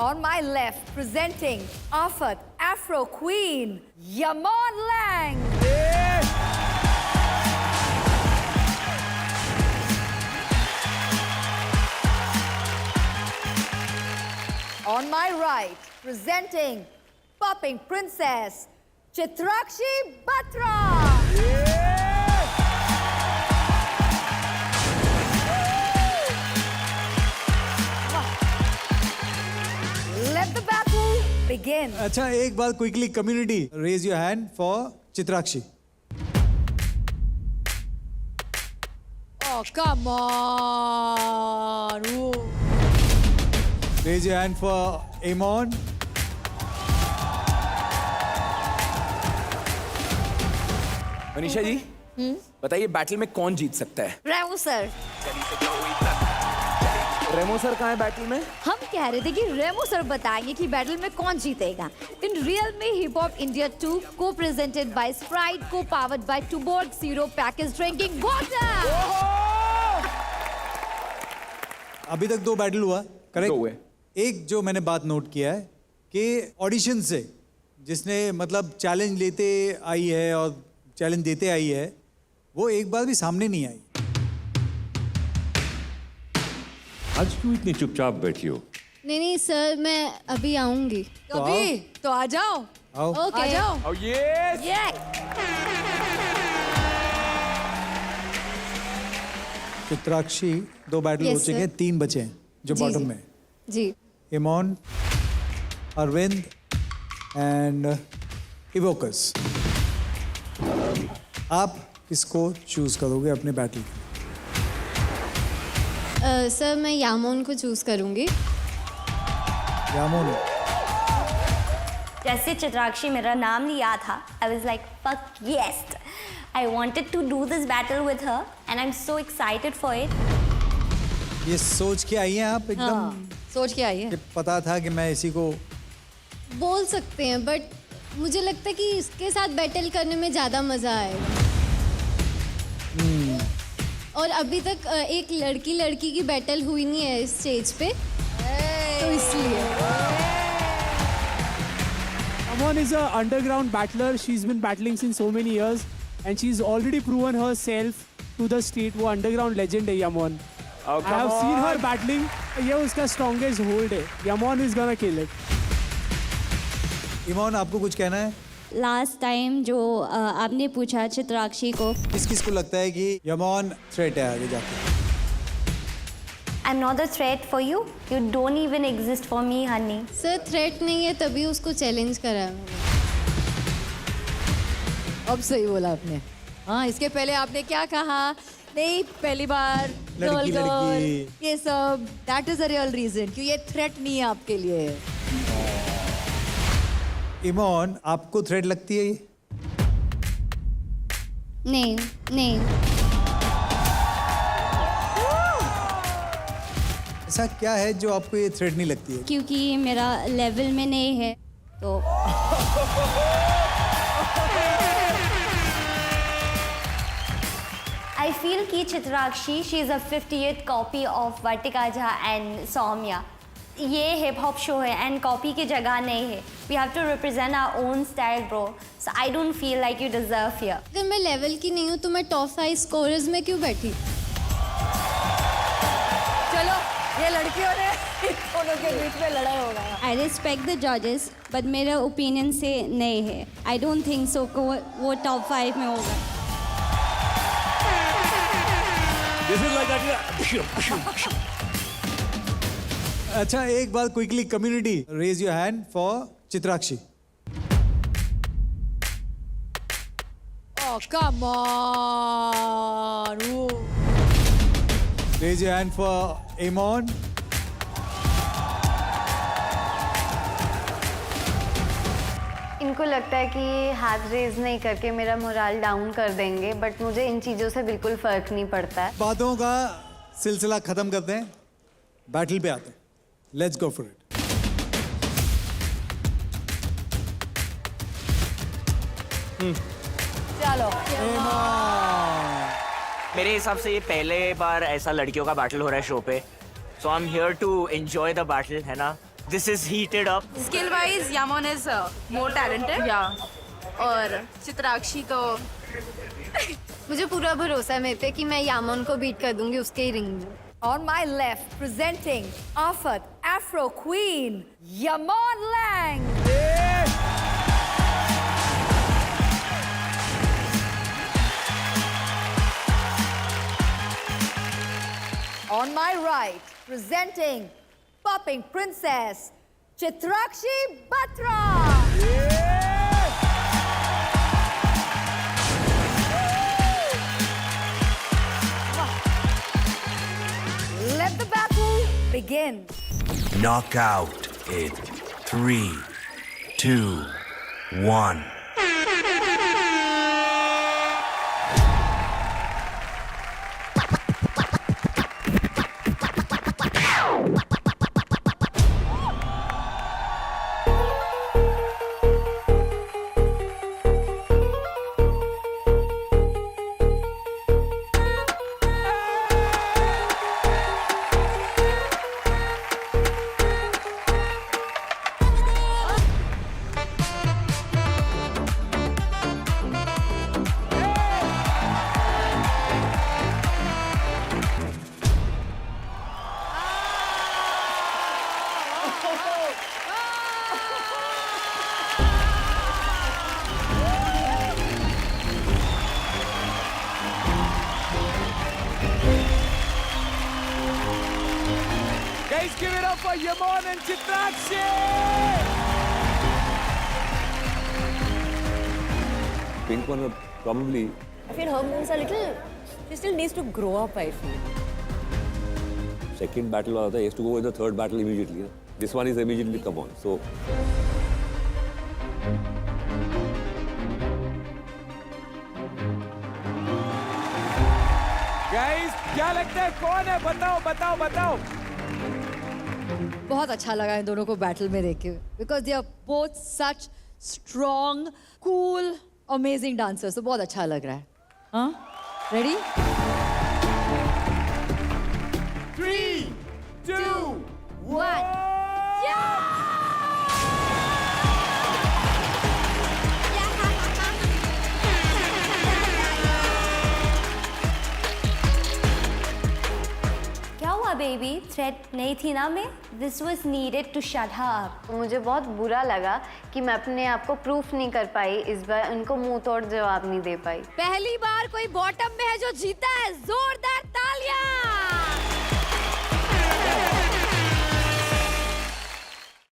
On my left, presenting Afat Afro Queen, Yamon Lang. On my right, presenting Popping Princess, Chitrakshi Batra. Let the battle begin. अच्छा, एक बात quickly, community raise your hand for Chitrakshi. Oh, come on. Ooh. Raise your hand for Amon. Manisha ji, बताइए battle में कौन जीत सकता है? रेमो sir. रेमो sir कहाँ है बैटल में? हम कह रहे थे कि रेमो सर बताएंगे कि बैटल में कौन जीतेगा. इन रियल में hip hop India 2 co presented by Sprite, co powered by Tuborg zero package drinking water. अभी तक 2 बैटल हुआ, करेक्ट? 2 हुए. एक जो मैंने बात नोट किया है कि ऑडिशन से जिसने मतलब चैलेंज लेते आई है और चैलेंज देते आई है, वो एक बार भी सामने नहीं आई. आज क्यों इतनी चुपचाप बैठी हो? नहीं सर, मैं अभी आऊंगी. अभी तो आ जाओ. आओ. ओके. आ जाओ. Oh yes! Yeah. Chitrakshi 2 battle Yes, हो चुके हैं, sir. 3 बचे हैं जो जी, बॉटम जी. में. जी. इमोन, अरविंद एंड इवोकस. आप किसको चूज करोगे अपने बैटल? सर, मैं यामोन को चूज करूंगी. यामोन. जैसे चित्राक्षी मेरा नाम लिया था, I was like fuck yes, I wanted to do this battle with her and I'm so excited for it. ये सोच के आई हैं आप एकदम? सोच के आई है. कि पता था कि मैं इसी को. बोल सकते हैं, बट मुझे लगता है कि इसके साथ बैटल करने में ज़्यादा मज़ा आएगा. और अभी तक एक लड़की की बैटल हुई नहीं है इस स्टेज पे, तो इसलिए. Amon is an underground battler. She's been battling since so many years, and she's already proven herself to the street. वो underground legend है Yamon. Oh, I have seen her battling. ये उसका strongest hold है. Yamon is gonna kill it. Imon, आपको कुछ कहना है? Last time जो आपने पूछा चित्राक्षी को, किस किस को लगता है कि यमोन थ्रेट है आगे जाके? I'm not a threat for you. You don't even exist for me, honey. Sir, threat नहीं है, तभी उसको चैलेंज करा है मैंने. अब सही बोला आपने. हाँ, इसके पहले आपने क्या कहा? नहीं, पहली बार लड़की, girl, लड़की. ये सब. That is a real reason कि ये थ्रेट नहीं है आपके लिए. इमोन, आपको थ्रेट लगती है ये? नहीं. ऐसा क्या है जो आपको ये थ्रेट नहीं लगती है? क्योंकि ये मेरा लेवल में नहीं है, तो I feel कि Chitrakshi she is a 58th copy of Vartika Jha and Soumya. ये हिप हॉप शो है एंड कॉपी की जगह नहीं है. We have to represent our own style bro. So I don't feel like you deserve here. अगर मैं level की नहीं हूँ तो मैं टॉप 5 स्कोरर्स में क्यों बैठी? चलो, ये लड़कियों ने इन दोनों के बीच में लड़ाई हो गया. आई रिस्पेक्ट द जजेस, बट मेरा ओपिनियन से नहीं है. आई डोंट थिंक सो को वो टॉप 5 में होगा. This is like that. अच्छा, एक बार quickly, community raise your hand for Chitrakshi. Oh, come on. Ooh. Raise your hand for Amon. इनको लगता है कि ये हाथ रेज नहीं करके मेरा मोराल डाउन कर देंगे, बट मुझे इन चीज़ों से बिल्कुल फ़र्क नहीं पड़ता है. बातों का सिलसिला खत्म करते हैं, बैटल पे आते हैं. Let's go for it. चलो. मेरे हिसाब से ये पहले बार ऐसा लड़कियों का बैटल हो रहा है शो पे. So I am here to enjoy the battle, है ना. This is heated up. Skill wise, Yamon is more talented. Yeah. और चित्राक्षी तो मुझे पूरा भरोसा है मेरे पे कि मैं यामोन को बीट कर दूंगी उसके ही रिंग में। On my left, presenting Afat Afro Queen, Yamon Lang. On my right, presenting Popping Princess, Chitrakshi Batra. Let the battle begin. Knockout in 3, 2, 1. Guys, give it up for Yamon and Chitrakshi! Pink one probably. I feel her moves are little. She still needs to grow up. I feel. Second battle was he has to go with the third battle immediately. This one is immediately come on. So Guys, क्या लगता है कौन है? बताओ, बताओ, बताओ. बहुत अच्छा लगा इन दोनों को बैटल में देख के because they are both such strong cool amazing dancers तो बहुत अच्छा लग रहा है हाँ रेडी 3, 2, 1. क्या हुआ बेबी? थ्रेट नहीं थी ना मैं? This was needed to shut her up. मुझे बहुत बुरा लगा कि मैं अपने आप को प्रूफ नहीं कर पाई इस बार, उनको मुंह तोड़ जवाब नहीं दे पाई। पहली बार कोई बॉटम में है जो जीता है जोरदार